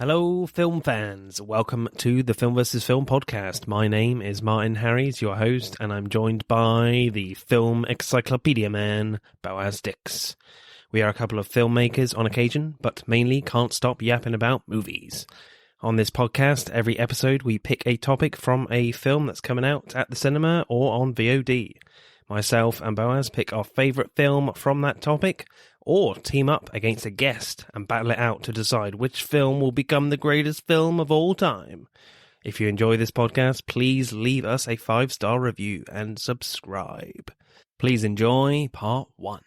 Hello, film fans. Welcome to the Film vs. Film podcast. My name is Martin Harries, your host, and I'm joined by the film encyclopedia man, Boaz Dix. We are a couple of filmmakers on occasion, but mainly can't stop yapping about movies. On this podcast, every episode we pick a topic from a film that's coming out at the cinema or on VOD. Myself and Boaz pick our favourite film from that topic, or team up against a guest and battle it out to decide which film will become the greatest film of all time. If you enjoy this podcast, please leave us a 5-star review and subscribe. Please enjoy part 1.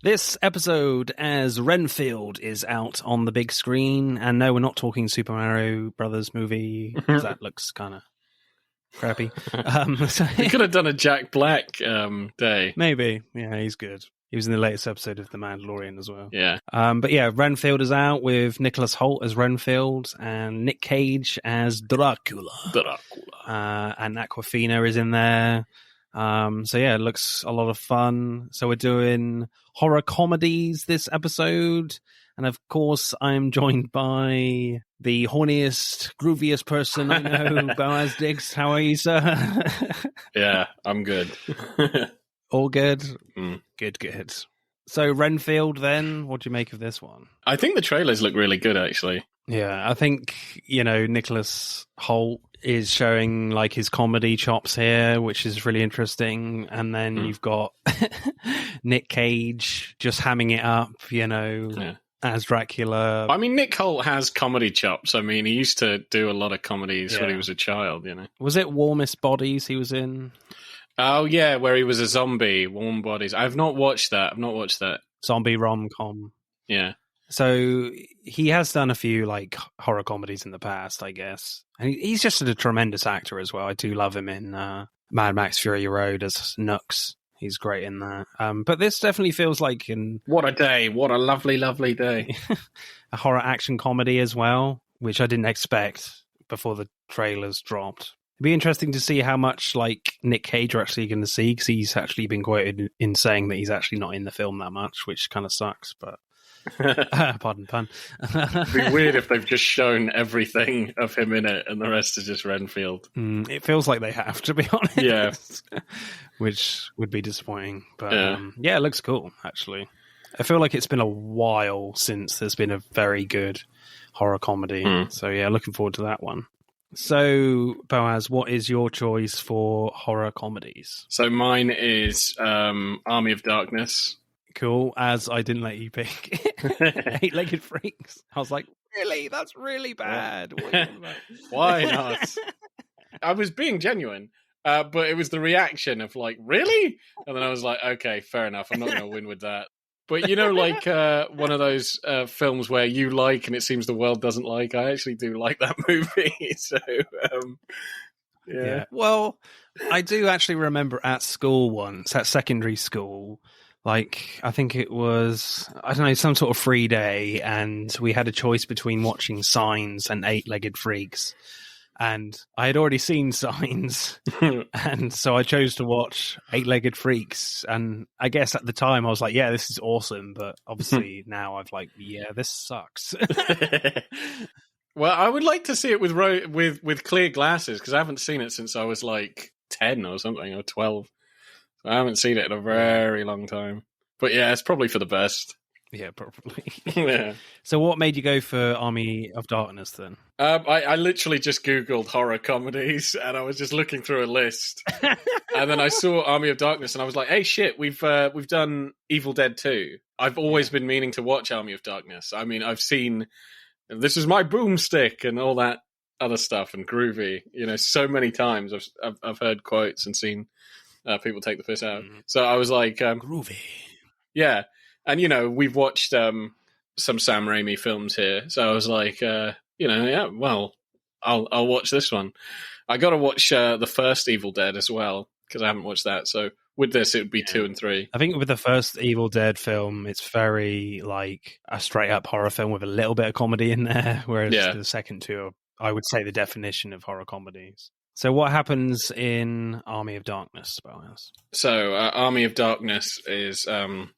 This episode, as Renfield is out on the big screen, and no, we're not talking Super Mario Brothers movie, because that looks kind of crappy. We could have done a Jack Black day. Maybe. Yeah, he's good. He was in the latest episode of The Mandalorian as well. Yeah. But yeah, Renfield is out with Nicholas Hoult as Renfield and Nick Cage as Dracula. And Aquafina is in there. So yeah, it looks a lot of fun. So we're doing horror comedies this episode. And of course, I'm joined by the horniest, grooviest person I know, Boaz Dix. How are you, sir? Yeah, I'm good. All good? Mm. Good. So Renfield then, what do you make of this one? I think the trailers look really good, actually. Yeah, I think, Nicholas Hoult is showing like his comedy chops here, which is really interesting. And then you've got Nick Cage just hamming it up, as Dracula. I mean, Nick Hoult has comedy chops. I mean, he used to do a lot of comedies when he was a child, Was it Warmest Bodies he was in? Oh, yeah, where he was a zombie, Warm Bodies. I've not watched that. Zombie rom-com. Yeah. So he has done a few like horror comedies in the past, I guess. And he's just a tremendous actor as well. I do love him in Mad Max Fury Road as Nux. He's great in that. But this definitely feels like what a day. What a lovely, lovely day. a horror action comedy as well, which I didn't expect before the trailers dropped. It'd be interesting to see how much like Nick Cage are actually going to see, because he's actually been quoted in saying that he's actually not in the film that much, which kind of sucks, but pardon pun. It'd be weird if they've just shown everything of him in it and the rest is just Renfield. It feels like they have, to be honest. Yeah. Which would be disappointing. But it looks cool, actually. I feel like it's been a while since there's been a very good horror comedy. So yeah, looking forward to that one. So, Boaz, what is your choice for horror comedies? So mine is Army of Darkness. Cool, as I didn't let you pick Eight-Legged Freaks. I was like, really? That's really bad. Why not? I was being genuine, but it was the reaction of like, really? And then I was like, okay, fair enough. I'm not going to win with that. But like one of those films where you like and it seems the world doesn't like, I actually do like that movie. So, yeah. Well, I do actually remember at school once, at secondary school, like, I think it was, I don't know, some sort of free day, and we had a choice between watching Signs and Eight-Legged Freaks. And I had already seen Signs, and so I chose to watch Eight-Legged Freaks. And I guess at the time I was like, yeah, this is awesome. But obviously now I've like, yeah, this sucks. Well, I would like to see it with clear glasses, because I haven't seen it since I was like 10 or something, or 12. I haven't seen it in a very long time. But yeah, it's probably for the best. Yeah, probably. Yeah. So what made you go for Army of Darkness then? I literally just Googled horror comedies, and I was just looking through a list. And then I saw Army of Darkness, and I was like, hey, shit, we've done Evil Dead 2. I've always been meaning to watch Army of Darkness. I mean, I've seen This Is My Boomstick and all that other stuff, and Groovy. So many times I've heard quotes and seen people take the piss out. So I was like... Groovy. Yeah. And, we've watched some Sam Raimi films here. So I was like, well, I'll watch this one. I got to watch the first Evil Dead as well, because I haven't watched that. So with this, it would be 2 and 3. I think with the first Evil Dead film, it's very like a straight up horror film with a little bit of comedy in there. Whereas the second two are, I would say, the definition of horror comedies. So what happens in Army of Darkness, Boaz? So Army of Darkness is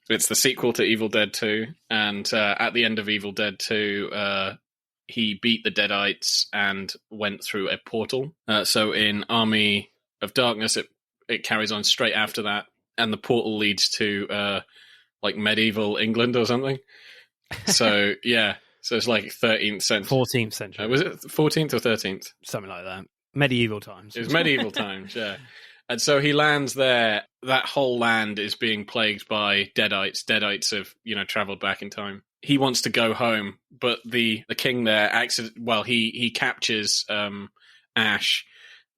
it's the sequel to Evil Dead 2, and at the end of Evil Dead 2, he beat the Deadites and went through a portal. So in Army of Darkness, it carries on straight after that, and the portal leads to like medieval England or something. So yeah, so it's like 13th century, 14th century. Was it 14th or 13th? Something like that. Medieval times. It was medieval times, yeah. And so he lands there. That whole land is being plagued by Deadites. Deadites have, traveled back in time. He wants to go home, but the king there he captures Ash,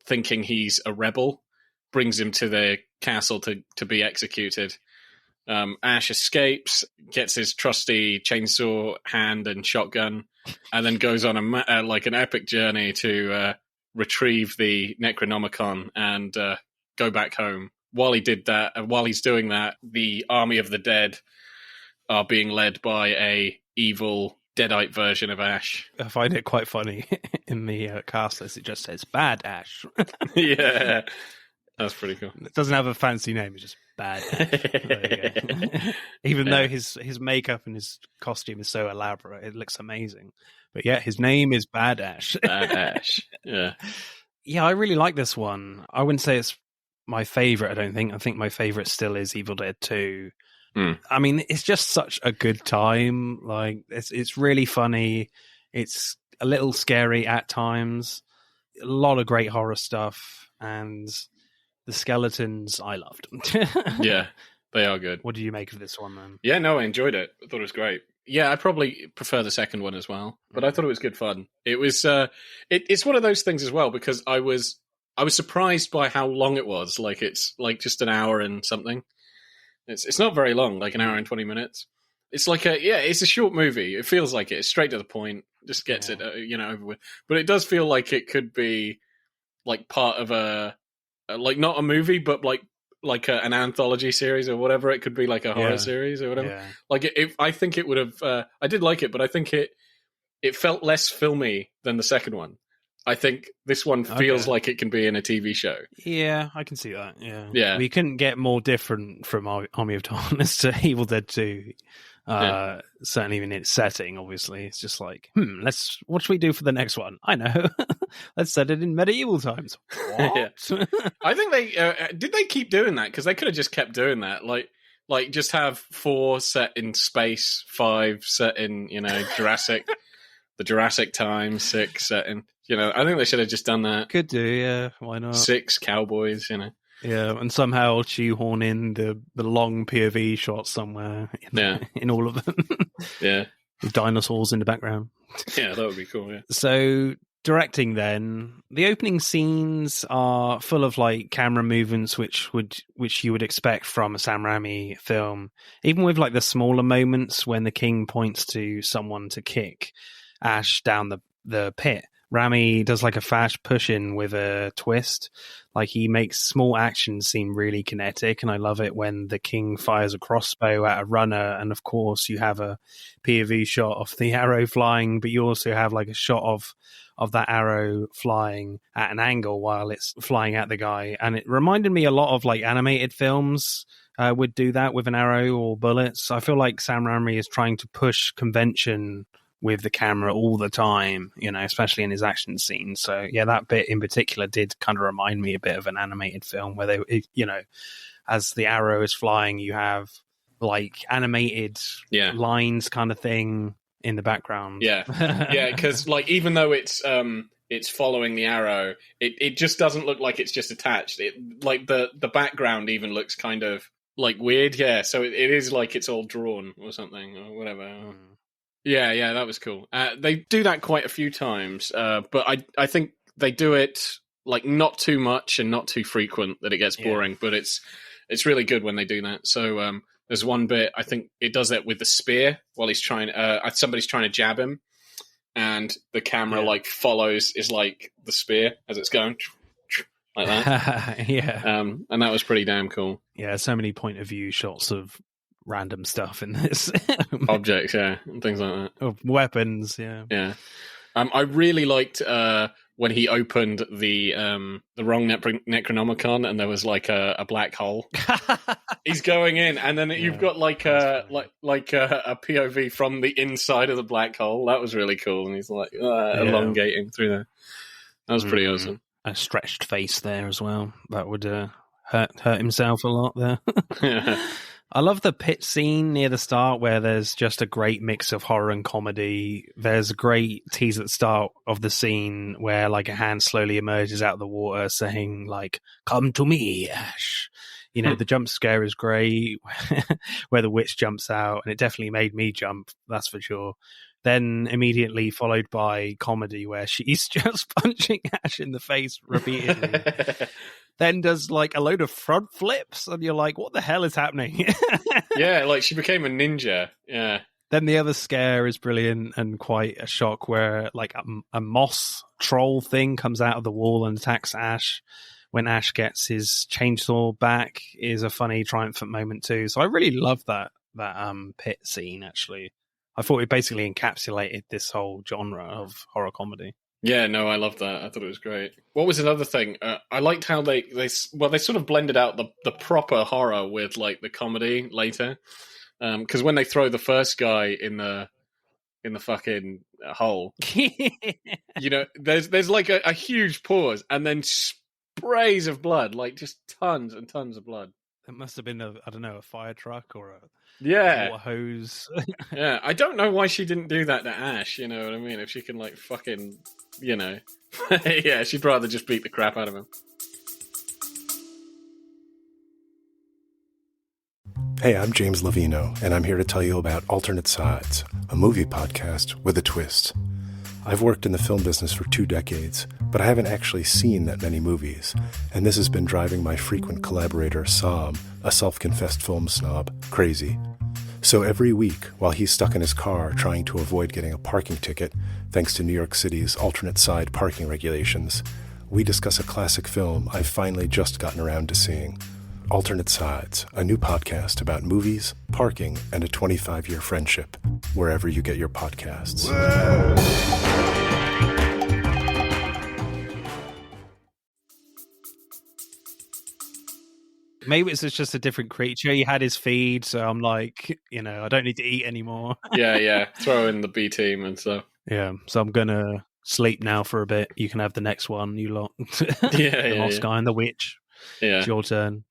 thinking he's a rebel, brings him to the castle to be executed. Ash escapes, gets his trusty chainsaw hand and shotgun, and then goes on an epic journey to retrieve the Necronomicon and go back home. While he's doing that, the army of the dead are being led by a evil Deadite version of Ash. I find it quite funny in the cast list. It just says Bad Ash. Yeah, that's pretty cool. It doesn't have a fancy name. It's just Bad Ash. There you go. Even though his makeup and his costume is so elaborate, it looks amazing. But yeah, his name is Bad Ash. Bad Ash. Yeah. Yeah, I really like this one. I wouldn't say it's my favorite, I don't think. I think my favorite still is Evil Dead 2. I mean, it's just such a good time. Like, it's really funny. It's a little scary at times. A lot of great horror stuff. And the skeletons, I loved. Yeah, they are good. What do you make of this one, then? Yeah, no, I enjoyed it. I thought it was great. Yeah, I probably prefer the second one as well, but I thought it was good fun. It was it's one of those things as well, because I was surprised by how long it was. Like, it's like just an hour and something. It's not very long, like an hour and 20 minutes. It's like it's a short movie. It feels like it. It's straight to the point. Just gets it over with. But it does feel like it could be like part of like not a movie, but like an anthology series or whatever. It could be like a horror series or whatever. Yeah. Like, I think it would have. I did like it, but I think it felt less filmy than the second one. I think this one feels like it can be in a TV show. Yeah, I can see that. Yeah. We couldn't get more different from Army of Darkness to Evil Dead 2. Certainly in its setting, obviously. It's just like, what should we do for the next one? I know. Let's set it in medieval times. What? Yeah. I think did they keep doing that? Because they could have just kept doing that. Like just have 4 set in space, 5 set in, Jurassic, the Jurassic time, 6 set in, I think they should have just done that. Could do, yeah. Why not? 6 cowboys, Yeah, and somehow shoehorn in the long POV shots somewhere in all of them. Yeah. With dinosaurs in the background. Yeah, that would be cool, yeah. So, directing then, the opening scenes are full of like camera movements which you would expect from a Sam Raimi film. Even with like the smaller moments when the king points to someone to kick Ash down the pit. Raimi does like a fast push-in with a twist. Like, he makes small actions seem really kinetic, and I love it when the king fires a crossbow at a runner, and of course you have a POV shot of the arrow flying, but you also have like a shot of that arrow flying at an angle while it's flying at the guy. And it reminded me a lot of like animated films would do that with an arrow or bullets. I feel like Sam Raimi is trying to push convention with the camera all the time, especially in his action scenes. So yeah, that bit in particular did kind of remind me a bit of an animated film where they, as the arrow is flying, you have like animated lines kind of thing in the background. Yeah. Yeah. Cause like, even though it's following the arrow, it just doesn't look like it's just attached. It like the background even looks kind of like weird. Yeah. So it is like it's all drawn or something or whatever. Yeah, that was cool. They do that quite a few times, but I think they do it like not too much and not too frequent that it gets boring. But it's really good when they do that. So there's one bit, I think it does that with the spear while he's somebody's trying to jab him, and the camera like follows is like the spear as it's going like that. And that was pretty damn cool. Yeah, so many point of view shots of random stuff in this. Objects, and things like that. Of weapons, yeah. I really liked when he opened the wrong Necronomicon and there was like a black hole. He's going in, and then you've got like a POV from the inside of the black hole. That was really cool, and he's like elongating through there. That was pretty awesome. A stretched face there as well. That would hurt himself a lot there. I love the pit scene near the start where there's just a great mix of horror and comedy. There's a great tease at the start of the scene where like a hand slowly emerges out of the water saying like, "Come to me, Ash." You know, the jump scare is great where the witch jumps out, and it definitely made me jump, that's for sure. Then immediately followed by comedy where she's just punching Ash in the face repeatedly. Then does like a load of front flips, and you're like, what the hell is happening? Yeah, like she became a ninja. Yeah. Then the other scare is brilliant and quite a shock where like a moss troll thing comes out of the wall and attacks Ash. When Ash gets his chainsaw back is a funny, triumphant moment too. So I really love that pit scene, actually. I thought it basically encapsulated this whole genre of horror comedy. Yeah, no, I loved that. I thought it was great. What was another thing? I liked how they sort of blended out the proper horror with like the comedy later. Because when they throw the first guy in the fucking hole, you know, there's like a huge pause and then sprays of blood, like just tons and tons of blood. It must have been a fire truck or a water hose. Yeah, I don't know why she didn't do that to Ash. You know what I mean? If she can like fucking, you know, yeah, she'd rather just beat the crap out of him. Hey, I'm James Lovino, and I'm here to tell you about Alternate Sides, a movie podcast with a twist. I've worked in the film business for 2 decades, but I haven't actually seen that many movies, and this has been driving my frequent collaborator, Sam, a self-confessed film snob, crazy. So every week, while he's stuck in his car trying to avoid getting a parking ticket, thanks to New York City's alternate side parking regulations, we discuss a classic film I've finally just gotten around to seeing. Alternate Sides, a new podcast about movies, parking, and a 25-year friendship, wherever you get your podcasts. Maybe it's just a different creature. He had his feed, so I'm like, you know, I don't need to eat anymore. Yeah. Throw in the B team and stuff. Yeah, so I'm gonna sleep now for a bit. You can have the next one, you lot. The Moss Guy and the Witch. Yeah. It's your turn.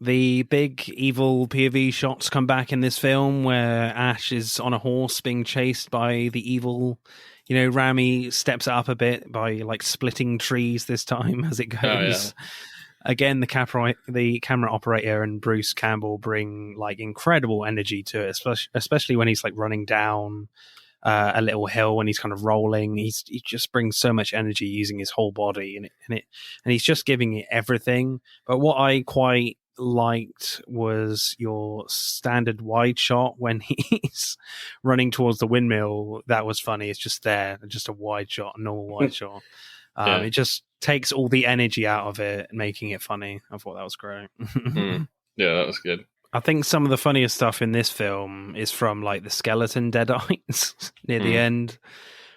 The big evil POV shots come back in this film where Ash is on a horse being chased by the evil, you know, Rami steps it up a bit by like splitting trees this time as it goes. Again, the camera operator and Bruce Campbell bring like incredible energy to it, especially when he's like running down a little hill when he's kind of rolling. He just brings so much energy using his whole body, and he's just giving it everything. But what I quite liked was your standard wide shot when he's running towards the windmill. That was funny. It's just just a wide shot, a normal wide shot. It just takes all the energy out of it, making it funny. I thought that was great. Yeah, that was good. I think some of the funniest stuff in this film is from like the skeleton deadites near the end.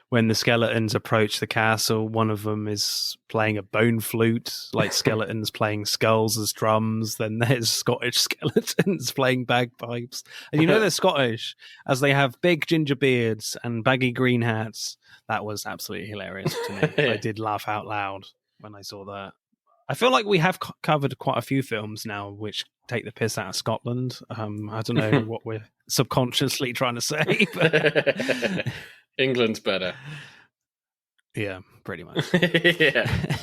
When the skeletons approach the castle, one of them is playing a bone flute, like skeletons playing skulls as drums. Then there's Scottish skeletons playing bagpipes. And you know they're Scottish, as they have big ginger beards and baggy green hats. That was absolutely hilarious to me. I did laugh out loud when I saw that. I feel like we have covered quite a few films now which take the piss out of Scotland. I don't know what we're subconsciously trying to say. But England's better. Yeah, pretty much. Yeah.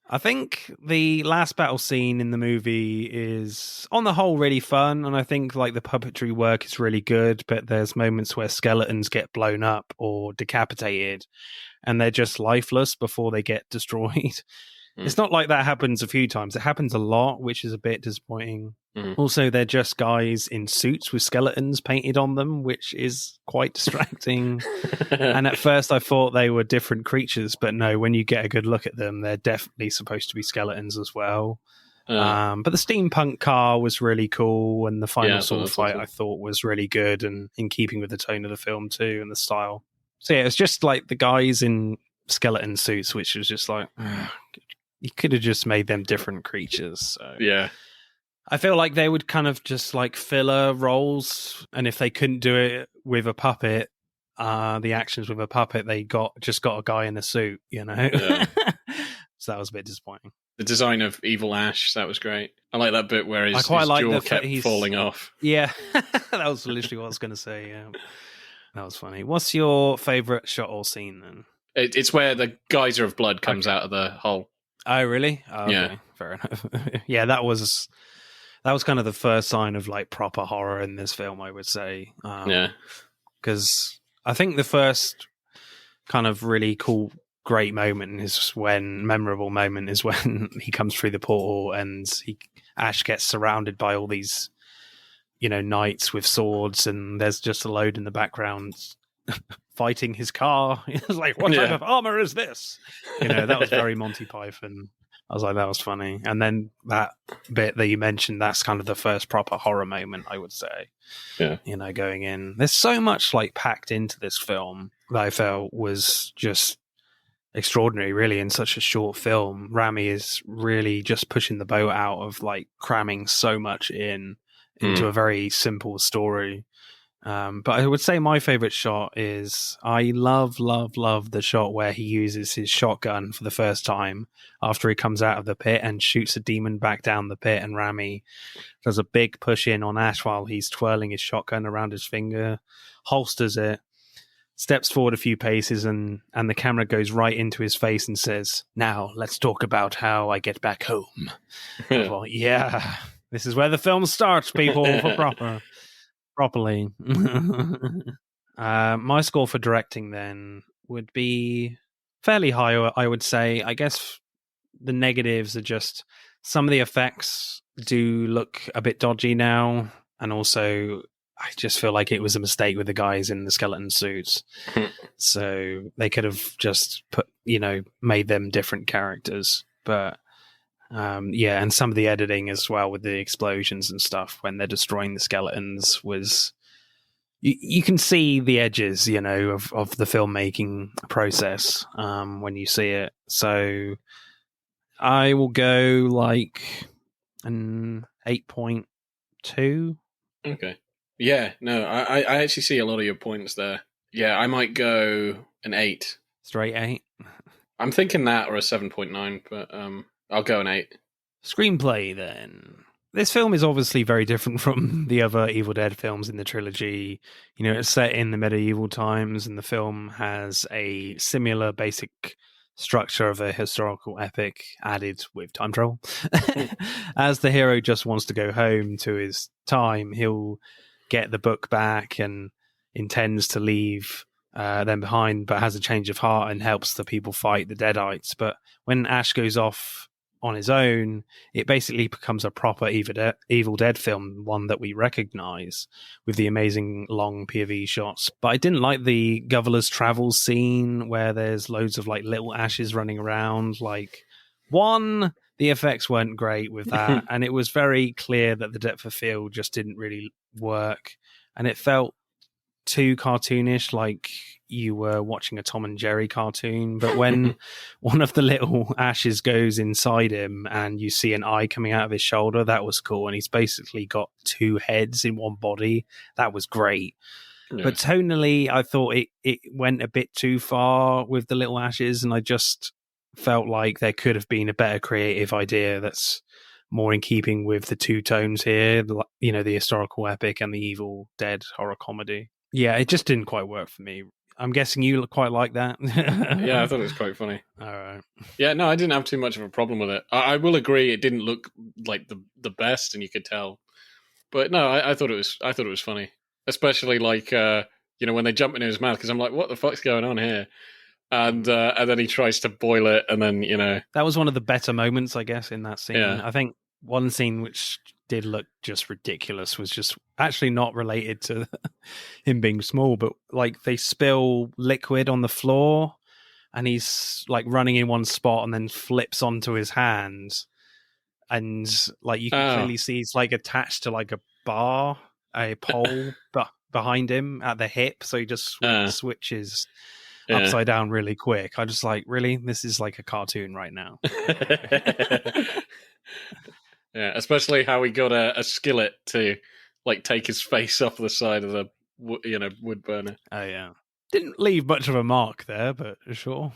I think the last battle scene in the movie is, on the whole, really fun, and I think like the puppetry work is really good, but there's moments where skeletons get blown up or decapitated, and they're just lifeless before they get destroyed. It's not like that happens a few times. It happens a lot, which is a bit disappointing. Also, they're just guys in suits with skeletons painted on them, which is quite distracting. And at first I thought they were different creatures, but no, when you get a good look at them, they're definitely supposed to be skeletons as well. But the steampunk car was really cool, and the final sword fight I thought was really good and in keeping with the tone of the film too and the style. So yeah, it's just like the guys in skeleton suits, which was just like, you could have just made them different creatures. So Yeah. I feel like they would kind of just like filler roles, and if they couldn't do it with a puppet, the actions with a puppet, they got a guy in a suit, you know. Yeah. So that was a bit disappointing. The design of Evil Ash, that was great. I like that bit where his jaw kept falling off. Yeah, that was literally what I was going to say. Yeah, that was funny. What's your favorite shot or scene then? It's where the geyser of blood comes out of the hole. Oh, really? Oh, okay. Yeah. Fair enough. Yeah, that was kind of the first sign of like proper horror in this film, I would say. Yeah. Because I think the first kind of really cool, great memorable moment is when he comes through the portal and Ash gets surrounded by all these, knights with swords, and there's just a load in the background fighting his car. It's like, what type of armor is this? That was very Monty Python. I was like, that was funny. And then that bit that you mentioned, that's kind of the first proper horror moment, I would say. Yeah. Going in. There's so much like packed into this film that I felt was just extraordinary, really, in such a short film. Rami is really just pushing the boat out of like cramming so much into a very simple story. But I would say my favorite shot is, I love the shot where he uses his shotgun for the first time after he comes out of the pit and shoots a demon back down the pit, and Rami does a big push in on Ash while he's twirling his shotgun around his finger, holsters it, steps forward a few paces, and the camera goes right into his face and says, "Now let's talk about how I get back home." I thought, yeah, this is where the film starts, people, for properly. My score for directing then would be fairly high, I would say. I guess the negatives are just some of the effects do look a bit dodgy now, and also I just feel like it was a mistake with the guys in the skeleton suits. So they could have just made them different characters. But and some of the editing as well with the explosions and stuff when they're destroying the skeletons was, you can see the edges, of the filmmaking process when you see it. So I will go like an 8.2. Okay. Yeah, no, I actually see a lot of your points there. Yeah, I might go an 8. Straight 8? I'm thinking that, or a 7.9, but I'll go an 8. Screenplay, then. This film is obviously very different from the other Evil Dead films in the trilogy. It's set in the medieval times, and the film has a similar basic structure of a historical epic added with time travel. As the hero just wants to go home to his time, he'll get the book back and intends to leave them behind, but has a change of heart and helps the people fight the Deadites. But when Ash goes off on his own, it basically becomes a proper Evil Dead film, one that we recognize with the amazing long POV shots. But I didn't like the Governor's Travels scene where there's loads of like little Ashes running around. Like, the effects weren't great with that, and it was very clear that the depth of field just didn't really work, and it felt too cartoonish, like you were watching a Tom and Jerry cartoon. But when one of the little Ashes goes inside him and you see an eye coming out of his shoulder, that was cool. And he's basically got 2 heads in one body. That was great. Yeah. But tonally, I thought it went a bit too far with the little Ashes, and I just felt like there could have been a better creative idea that's more in keeping with the two tones here, the historical epic and the Evil Dead horror comedy. Yeah, it just didn't quite work for me. I'm guessing you quite like that. Yeah, I thought it was quite funny. All right. Yeah, no, I didn't have too much of a problem with it. I will agree, it didn't look like the best, and you could tell. But no, I thought it was funny, especially like when they jump into his mouth, because I'm like, what the fuck's going on here? And then he tries to boil it, and then that was one of the better moments, I guess, in that scene. Yeah. I think one scene which did look just ridiculous was just actually not related to him being small, but like they spill liquid on the floor and he's like running in one spot and then flips onto his hand, and like you can clearly see he's like attached to like a pole behind him at the hip, so he just switches upside down really quick. I just like, really? This is like a cartoon right now. Yeah, especially how he got a skillet to like take his face off the side of the wood burner. Oh yeah, didn't leave much of a mark there, but sure.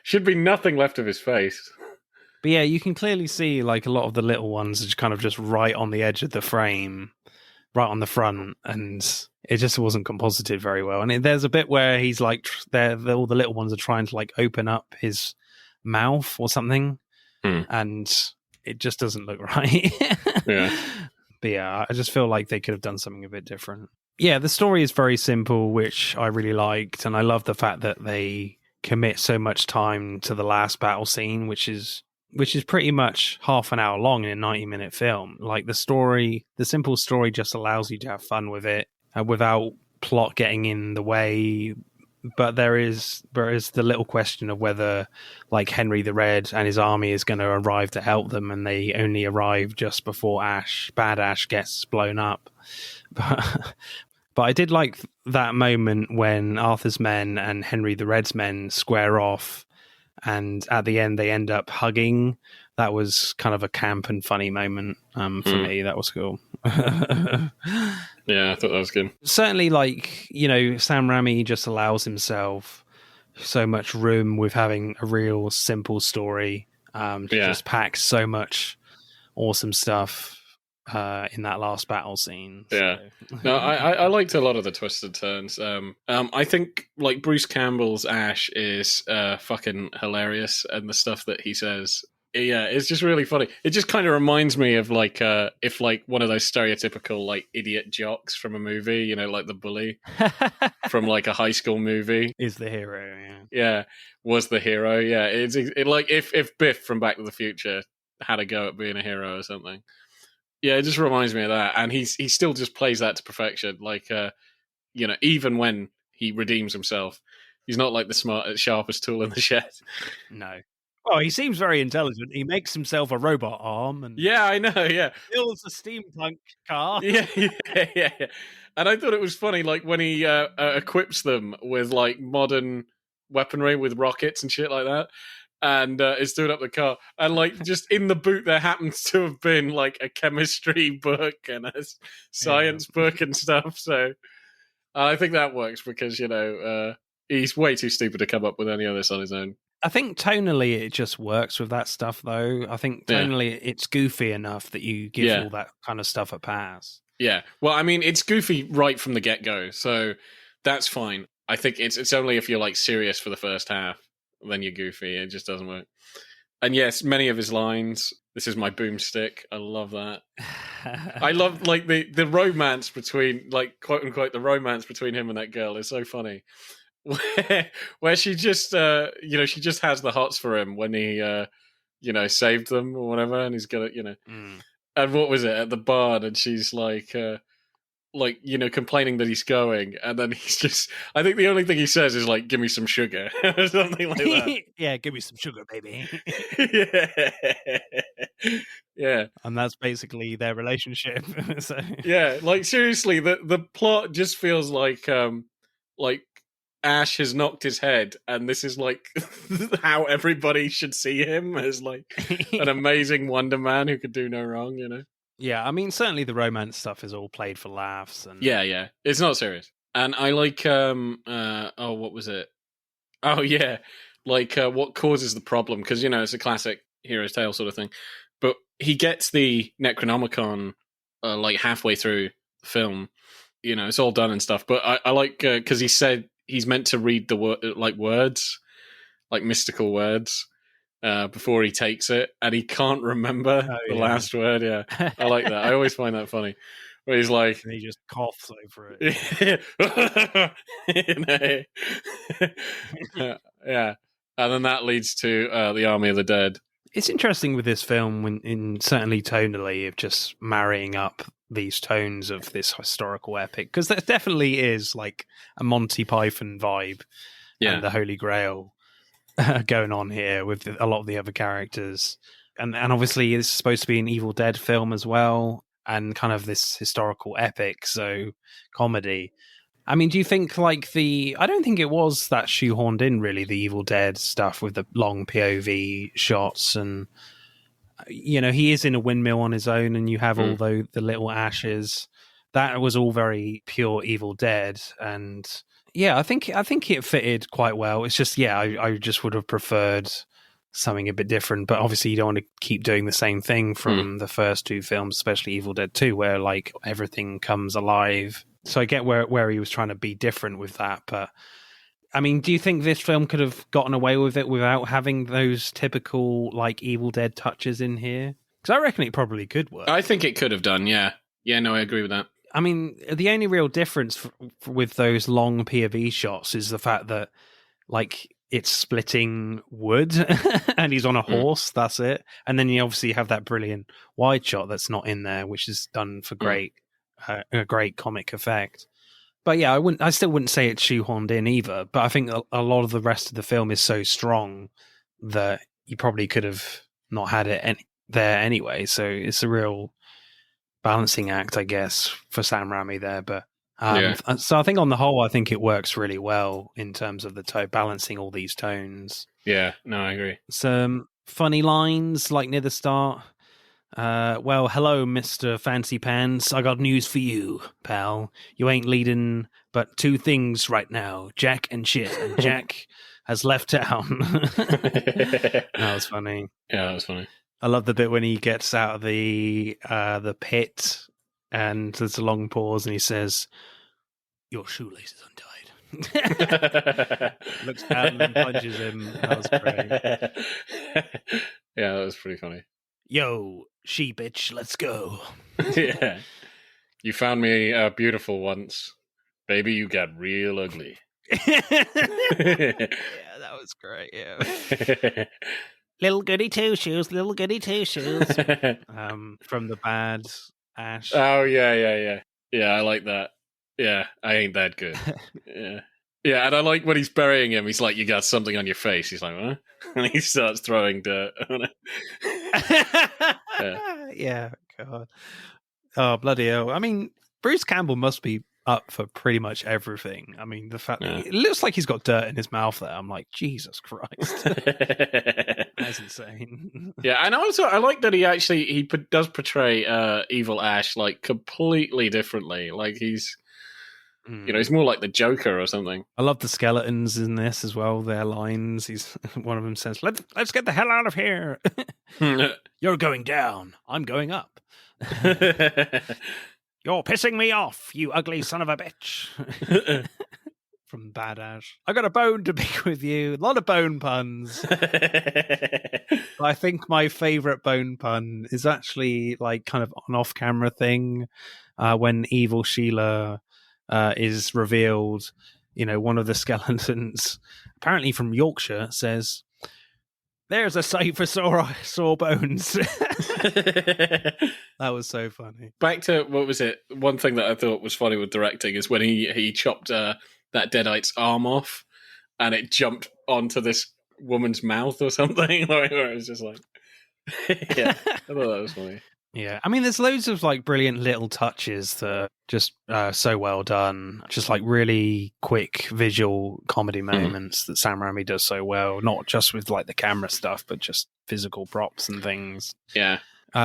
Should be nothing left of his face. But yeah, you can clearly see like a lot of the little ones are kind of just right on the edge of the frame, right on the front, and it just wasn't composited very well. And there's a bit where he's like, all the little ones are trying to like open up his mouth or something, and it just doesn't look right. Yeah. But yeah, I just feel like they could have done something a bit different. Yeah, the story is very simple, which I really liked, and I love the fact that they commit so much time to the last battle scene, which is pretty much half an hour long in a 90-minute film. Like the simple story just allows you to have fun with it without plot getting in the way. But there is the little question of whether like Henry the Red and his army is going to arrive to help them, and they only arrive just before Bad Ash gets blown up. But I did like that moment when Arthur's men and Henry the Red's men square off, and at the end they end up hugging. That was kind of a camp and funny moment for me. That was cool. Yeah, I thought that was good. Certainly, like, Sam Raimi just allows himself so much room with having a real simple story to just pack so much awesome stuff in that last battle scene. Yeah. No, I liked a lot of the twisted turns. I think like Bruce Campbell's Ash is fucking hilarious, and the stuff that he says. Yeah, it's just really funny. It just kind of reminds me of like if like one of those stereotypical like idiot jocks from a movie, like the bully from like a high school movie is the hero. Yeah, was the hero. Yeah, it's like if Biff from Back to the Future had a go at being a hero or something. Yeah, it just reminds me of that, and he still just plays that to perfection. Like even when he redeems himself, he's not like the sharpest tool in the shed. No. Oh, he seems very intelligent. He makes himself a robot arm, and yeah, I know. Yeah, builds a steampunk car. Yeah. And I thought it was funny, like when he equips them with like modern weaponry with rockets and shit like that, and is doing up the car, and like just in the boot there happens to have been like a chemistry book and a science book and stuff. So I think that works because he's way too stupid to come up with any of this on his own. I think tonally it just works with that stuff, though. I think tonally it's goofy enough that you give all that kind of stuff a pass. Yeah. Well, I mean, it's goofy right from the get-go, so that's fine. I think it's only if you're like serious for the first half, then you're goofy. It just doesn't work. And yes, many of his lines, this is my boomstick. I love that. I love like the romance between, like, quote unquote, the romance between him and that girl is so funny. Where she just she just has the hots for him when he saved them or whatever, and he's gonna and what was it at the barn, and she's like complaining that he's going, and then he's just, I think the only thing he says is like, give me some sugar or something like that. Yeah, give me some sugar, baby. Yeah, and that's basically their relationship. So yeah, like seriously, the plot just feels like Ash has knocked his head, and this is like how everybody should see him, as like an amazing Wonder Man who could do no wrong, Yeah, I mean, certainly the romance stuff is all played for laughs, and yeah, it's not serious. And I like what was it? Oh yeah, like what causes the problem? Because it's a classic hero's tale sort of thing. But he gets the Necronomicon like halfway through the film. It's all done and stuff. But I like because he said he's meant to read the words, like mystical words, before he takes it, and he can't remember the last word. Yeah, I like that. I always find that funny. Where he's like, and he just coughs over it. Yeah, and then that leads to the Army of the Dead. It's interesting with this film, when certainly tonally, of just marrying up these tones of this historical epic, because there definitely is like a Monty Python vibe and the Holy Grail going on here with a lot of the other characters, and obviously it's supposed to be an Evil Dead film as well, and kind of this historical epic, so comedy. I mean, do you think like I don't think it was that shoehorned in really, the Evil Dead stuff with the long POV shots, and he is in a windmill on his own, and you have all the little ashes. That was all very pure Evil Dead, and yeah, I think it fitted quite well. It's just I just would have preferred something a bit different, but obviously you don't want to keep doing the same thing from the first two films, especially Evil Dead 2, where like everything comes alive. So I get where he was trying to be different with that, but I mean, do you think this film could have gotten away with it without having those typical like Evil Dead touches in here? Because I reckon it probably could work. I think it could have done, yeah. Yeah, no, I agree with that. I mean, the only real difference with those long POV shots is the fact that like it's splitting wood and he's on a horse, that's it. And then you obviously have that brilliant wide shot that's not in there, which is done for a great comic effect. But yeah, I still wouldn't say it's shoehorned in either, but I think a lot of the rest of the film is so strong that you probably could have not had it there anyway. So it's a real balancing act, I guess, for Sam Raimi there. But so I think on the whole, I think it works really well in terms of the balancing all these tones. Yeah, no, I agree. Some funny lines like near the start. Well, hello, Mr. Fancy Pants. I got news for you, pal. You ain't leading but two things right now, Jack and shit. And Jack has left town. That was funny. Yeah, that was funny. I love the bit when he gets out of the pit and there's a long pause and he says, "Your shoelace is untied." Looks down and punches him. That was great. Yeah, that was pretty funny. Yo, she bitch, let's go. Yeah. You found me beautiful once. Baby, you got real ugly. Yeah, that was great, yeah. Little goody two shoes, little goody two shoes. From the bad Ash. Oh, yeah. Yeah, I like that. Yeah, I ain't that good. Yeah. Yeah, and I like when he's burying him, he's like, "You got something on your face." He's like, "What?" And he starts throwing dirt on it. Yeah, God. Oh, bloody hell. I mean, Bruce Campbell must be up for pretty much everything. I mean, the fact that it looks like he's got dirt in his mouth there. I'm like, Jesus Christ. That's insane. Yeah, and also I like that he does portray evil Ash like completely differently. Like he's he's more like the Joker or something. I love the skeletons in this as well. Their lines. One of them says, "Let's get the hell out of here." You're going down. I'm going up. You're pissing me off, you ugly son of a bitch. From Bad Ash. I got a bone to pick with you. A lot of bone puns. I think my favorite bone pun is actually like kind of an off-camera thing when Evil Sheila is revealed. One of the skeletons, apparently from Yorkshire, says, "There's a sight for sore bones." That was so funny. Back to, what was it? One thing that I thought was funny with directing is when he chopped that Deadite's arm off and it jumped onto this woman's mouth or something. Where it was just like, yeah, I thought that was funny. Yeah, I mean, there's loads of like brilliant little touches that are just so well done. Just like really quick visual comedy moments that Sam Raimi does so well. Not just with like the camera stuff, but just physical props and things. Yeah.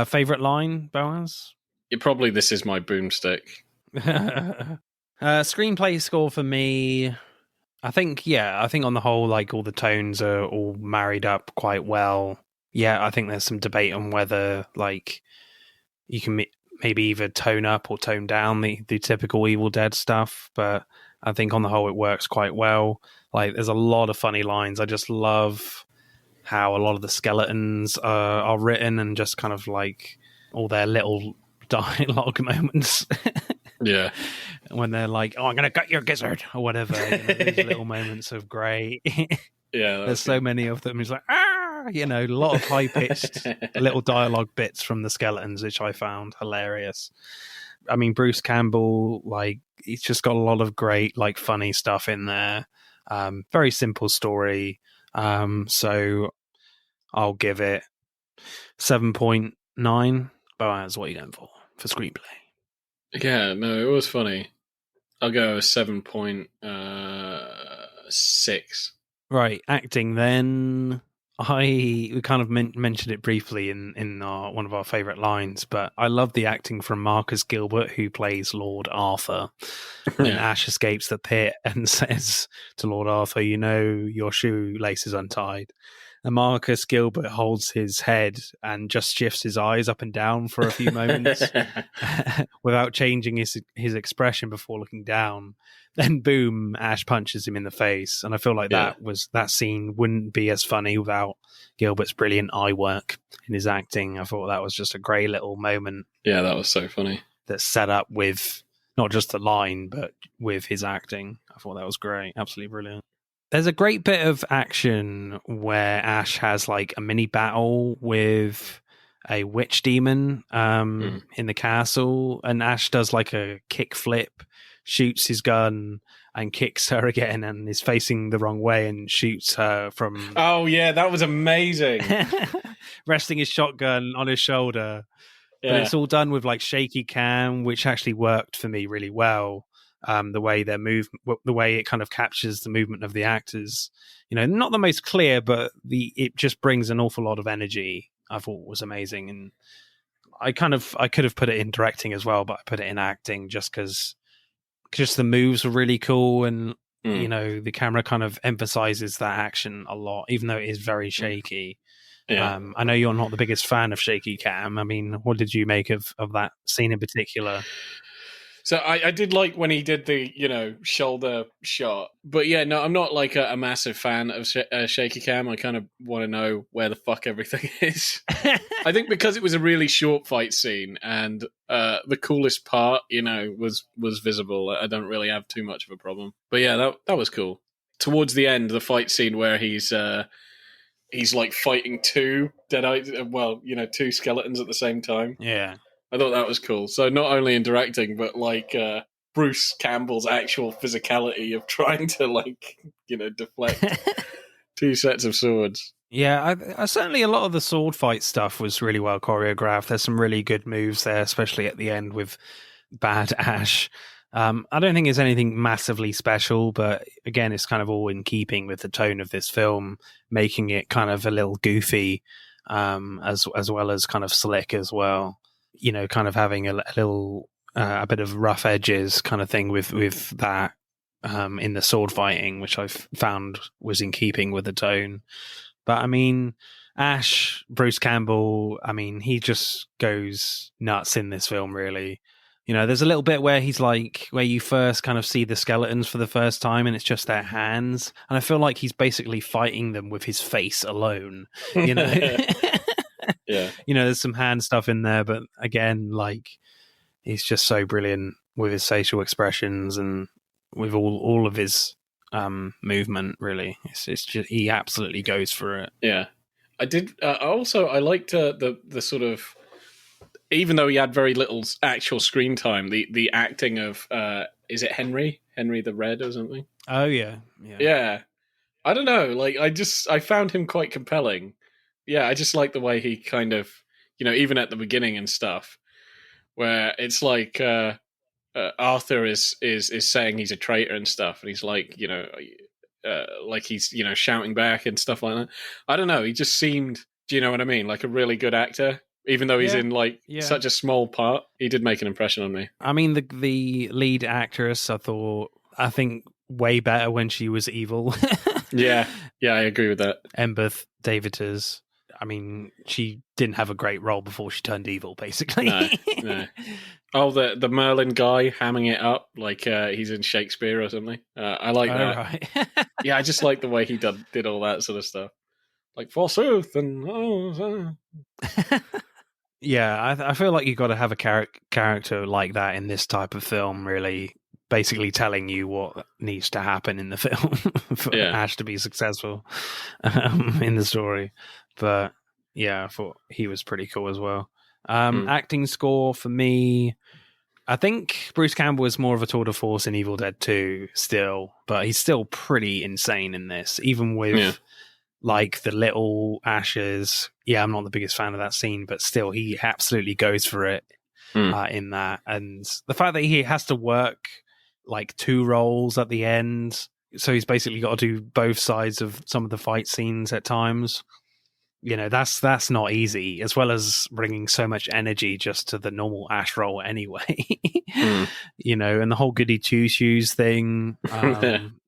Favorite line, Boaz? Probably "This is my boomstick." Screenplay score for me, I think on the whole, like all the tones are all married up quite well. Yeah, I think there's some debate on whether like you can maybe either tone up or tone down the typical Evil Dead stuff, but I think on the whole it works quite well. Like there's a lot of funny lines. I just love how a lot of the skeletons are written and just kind of like all their little dialogue moments. Yeah. When they're like, "Oh, I'm going to cut your gizzard," or whatever. These little moments of great. Yeah. There's so many of them. He's like, "Ah!" A lot of high-pitched little dialogue bits from the skeletons, which I found hilarious. I mean, Bruce Campbell, like, he's just got a lot of great, like, funny stuff in there. Very simple story. So I'll give it 7.9. Boaz, what are you going for screenplay? Yeah, no, it was funny. I'll go 7.6. Right, acting then. We kind of mentioned it briefly in one of our favourite lines, but I love the acting from Marcus Gilbert, who plays Lord Arthur. When Ash escapes the pit and says to Lord Arthur, "You know, your shoelace is untied." And Marcus Gilbert holds his head and just shifts his eyes up and down for a few moments without changing his expression before looking down. Then boom, Ash punches him in the face. And I feel like that scene wouldn't be as funny without Gilbert's brilliant eye work in his acting. I thought that was just a great little moment. Yeah, that was so funny. That's set up with not just the line, but with his acting. I thought that was great. Absolutely brilliant. There's a great bit of action where Ash has like a mini battle with a witch demon in the castle, and Ash does like a kick flip, shoots his gun and kicks her again, and is facing the wrong way and shoots her from... Oh yeah, that was amazing. Resting his shotgun on his shoulder. Yeah. But it's all done with like shaky cam, which actually worked for me really well. The way their the way it kind of captures the movement of the actors, not the most clear, but it just brings an awful lot of energy. I thought was amazing, and I could have put it in directing as well, but I put it in acting just because the moves were really cool, and the camera kind of emphasizes that action a lot, even though it is very shaky. Yeah. I know you're not the biggest fan of shaky cam. I mean, what did you make of that scene in particular? So I did like when he did the, shoulder shot. But yeah, no, I'm not like a massive fan of shaky cam. I kind of want to know where the fuck everything is. I think because it was a really short fight scene and the coolest part, was visible. I don't really have too much of a problem. But yeah, that was cool. Towards the end, the fight scene where he's like fighting two two skeletons at the same time. Yeah. I thought that was cool. So not only in directing, but like Bruce Campbell's actual physicality of trying to deflect two sets of swords. Yeah, I certainly a lot of the sword fight stuff was really well choreographed. There's some really good moves there, especially at the end with Bad Ash. I don't think it's anything massively special, but again, it's kind of all in keeping with the tone of this film, making it kind of a little goofy, as well as kind of slick as well. Kind of having a little, a bit of rough edges kind of thing with that in the sword fighting, which I've found was in keeping with the tone. But I mean, Bruce Campbell, I mean, he just goes nuts in this film, really. There's a little bit where he's like, where you first kind of see the skeletons for the first time and it's just their hands. And I feel like he's basically fighting them with his face alone, Yeah. There's some hand stuff in there, but again, he's just so brilliant with his facial expressions and with all of his movement. Really, it's just he absolutely goes for it. Yeah, I did. I liked the sort of, even though he had very little actual screen time, the acting of is it Henry the Red or something? Oh yeah. I don't know. I found him quite compelling. Yeah, I just like the way he kind of, even at the beginning and stuff, where it's like Arthur is saying he's a traitor and stuff, and he's like, he's shouting back and stuff like that. I don't know. He just seemed, do you know what I mean? Like a really good actor, even though he's in such a small part. He did make an impression on me. I mean, the lead actress, I think way better when she was evil. Yeah, I agree with that. Ember Daviders. I mean, she didn't have a great role before she turned evil, basically. No. Oh, the Merlin guy hamming it up like he's in Shakespeare or something. I like that. Right. Yeah, I just like the way he did all that sort of stuff. Like, forsooth, and... Yeah, I feel like you've got to have a character like that in this type of film, really, basically telling you what needs to happen in the film for Ash to be successful in the story. But yeah, I thought he was pretty cool as well. Acting score for me, I think Bruce Campbell is more of a tour de force in Evil Dead 2 still, but he's still pretty insane in this, even with the little Ashes. Yeah, I'm not the biggest fan of that scene, but still he absolutely goes for it in that. And the fact that he has to work like 2 roles at the end. So he's basically got to do both sides of some of the fight scenes at times. You know, that's not easy, as well as bringing so much energy just to the normal Ash role anyway. You know, and the whole goody two-shoes thing,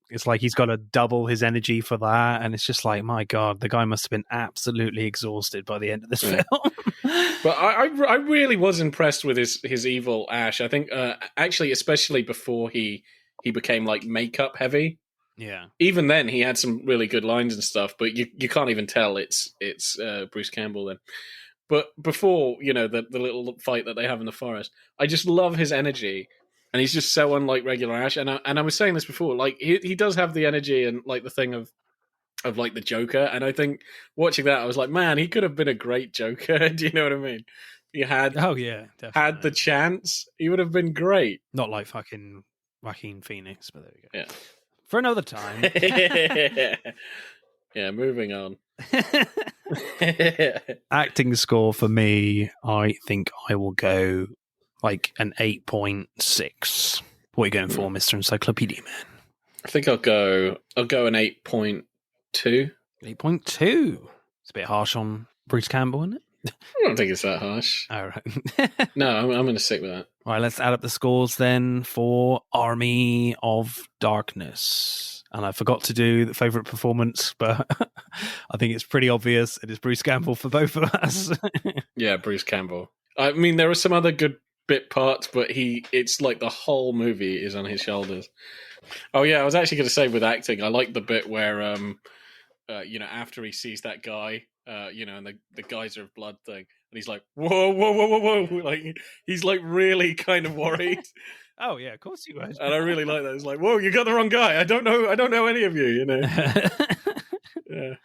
it's like he's got to double his energy for that, and it's just like, my God, the guy must have been absolutely exhausted by the end of this film. But I really was impressed with his evil Ash. I think, actually, especially before he became, like, makeup heavy. Yeah. Even then, he had some really good lines and stuff, but you can't even tell it's Bruce Campbell then. But before, you know, the little fight that they have in the forest, I just love his energy, and he's just so unlike regular Ash. And I was saying this before, like he does have the energy and like the thing of like the Joker. And I think watching that, I was like, man, he could have been a great Joker. Do you know what I mean? He had Definitely. had the chance, he would have been great. Not like fucking Joaquin Phoenix, but there we go. Yeah. For another time. Yeah, moving on. Acting score for me, I think I will go like an 8.6. What are you going for, Mr. Encyclopedia Man? I think I'll go an 8.2. 8.2. It's a bit harsh on Bruce Campbell, isn't it? I don't think it's that harsh. All right. No, I'm going to stick with that. All right, let's add up the scores then for Army of Darkness. And I forgot to do the favourite performance, but I think it's pretty obvious. It is Bruce Campbell for both of us. Yeah, Bruce Campbell. I mean, there are some other good bit parts, but it's like the whole movie is on his shoulders. Oh, yeah, I was actually going to say with acting, I like the bit where, you know, after he sees that guy, you know, and the geyser of blood thing, and he's like, whoa, whoa, whoa, whoa, whoa. Like, he's like really kind of worried. Oh yeah, of course you would. And I really like that. It's like, whoa, you got the wrong guy. I don't know any of you, you know. Yeah.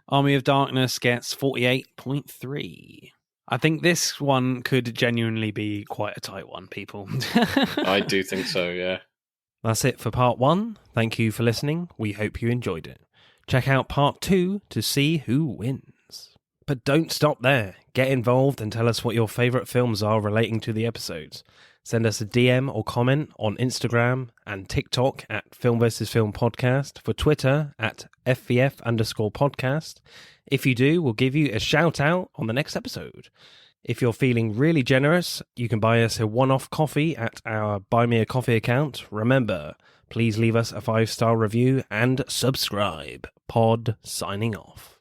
Army of Darkness gets 48.3. I think this one could genuinely be quite a tight one, people. I do think so, yeah. That's it for part 1. Thank you for listening. We hope you enjoyed it. Check out part 2 to see who wins. But don't stop there. Get involved and tell us what your favourite films are relating to the episodes. Send us a DM or comment on Instagram and TikTok at Film vs. Film Podcast, for Twitter at FVF_podcast. If you do, we'll give you a shout out on the next episode. If you're feeling really generous, you can buy us a one-off coffee at our Buy Me a Coffee account. Remember, please leave us a 5-star review and subscribe. Pod signing off.